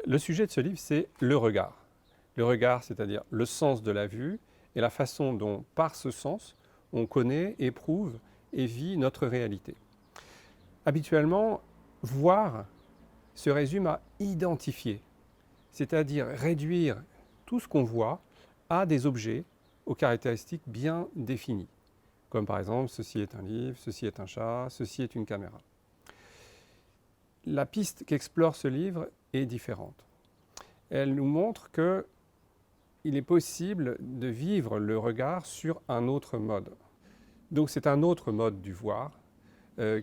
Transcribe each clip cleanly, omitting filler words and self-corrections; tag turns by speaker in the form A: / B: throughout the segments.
A: Le sujet de ce livre, c'est le regard. Le regard, c'est-à-dire le sens de la vue et la façon dont, par ce sens, on connaît, éprouve et vit notre réalité. Habituellement, voir se résume à identifier, c'est-à-dire réduire tout ce qu'on voit à des objets aux caractéristiques bien définies, comme par exemple ceci est un livre, ceci est un chat, ceci est une caméra. La piste qu'explore ce livre est différente. Elle nous montre qu'il est possible de vivre le regard sur un autre mode. Donc c'est un autre mode du voir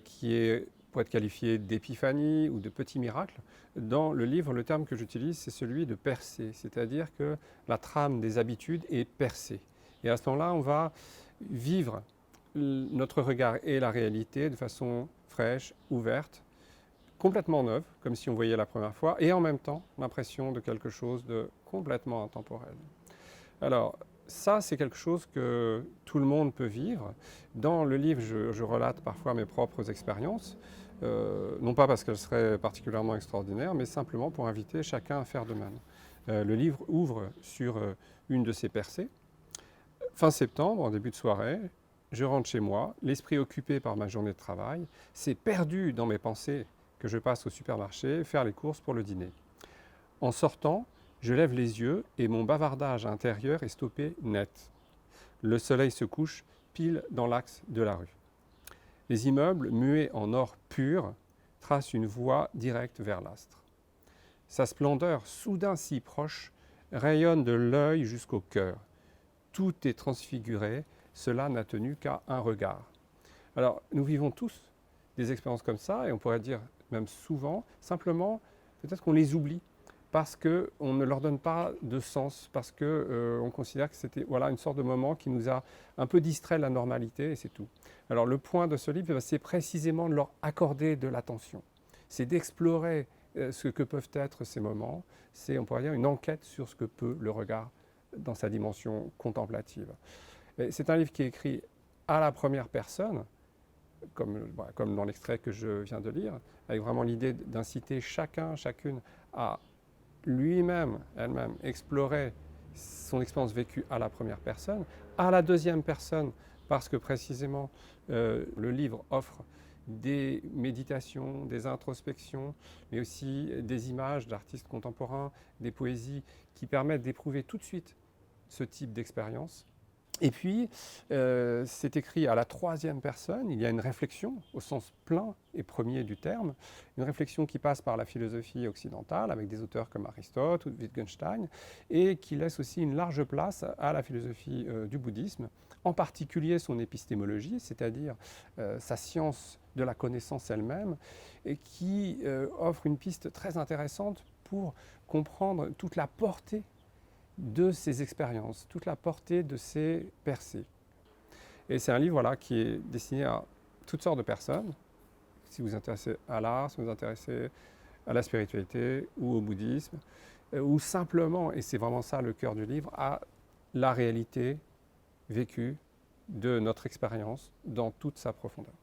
A: qui est, pour être qualifié d'épiphanie ou de petit miracle. Dans le livre, le terme que j'utilise, c'est celui de percée, c'est-à-dire que la trame des habitudes est percée. Et à ce moment-là, on va vivre notre regard et la réalité de façon fraîche, ouverte, complètement neuve, comme si on voyait la première fois, et en même temps l'impression de quelque chose de complètement intemporel. Alors, ça, c'est quelque chose que tout le monde peut vivre. Dans le livre, je relate parfois mes propres expériences, non pas parce qu'elles seraient particulièrement extraordinaires, mais simplement pour inviter chacun à faire de même. Le livre ouvre sur une de ces percées. Fin septembre, en début de soirée, je rentre chez moi, l'esprit occupé par ma journée de travail, c'est perdu dans mes pensées que je passe au supermarché faire les courses pour le dîner. En sortant, je lève les yeux et mon bavardage intérieur est stoppé net. Le soleil se couche pile dans l'axe de la rue. Les immeubles, muets en or pur, tracent une voie directe vers l'astre. Sa splendeur, soudain si proche, rayonne de l'œil jusqu'au cœur. Tout est transfiguré, cela n'a tenu qu'à un regard. Alors, nous vivons tous des expériences comme ça, et on pourrait dire même souvent, simplement, peut-être qu'on les oublie, parce qu'on ne leur donne pas de sens, parce qu'on considère que c'était voilà, une sorte de moment qui nous a un peu distrait de la normalité, et c'est tout. Alors le point de ce livre, c'est précisément de leur accorder de l'attention. C'est d'explorer ce que peuvent être ces moments. C'est, on pourrait dire, une enquête sur ce que peut le regard dans sa dimension contemplative. C'est un livre qui est écrit à la première personne, comme dans l'extrait que je viens de lire, avec vraiment l'idée d'inciter chacun, chacune à lui-même, elle-même, explorer son expérience vécue à la première personne, à la deuxième personne, parce que précisément le livre offre des méditations, des introspections, mais aussi des images d'artistes contemporains, des poésies qui permettent d'éprouver tout de suite ce type d'expérience. Et puis, c'est écrit à la troisième personne, il y a une réflexion au sens plein et premier du terme, une réflexion qui passe par la philosophie occidentale, avec des auteurs comme Aristote ou Wittgenstein, et qui laisse aussi une large place à la philosophie du bouddhisme, en particulier son épistémologie, c'est-à-dire sa science de la connaissance elle-même, et qui offre une piste très intéressante pour comprendre toute la portée de ces expériences, toute la portée de ces percées. Et c'est un livre voilà, qui est destiné à toutes sortes de personnes. Si vous vous intéressez à l'art, si vous vous intéressez à la spiritualité ou au bouddhisme, ou simplement, et c'est vraiment ça le cœur du livre, à la réalité vécue de notre expérience dans toute sa profondeur.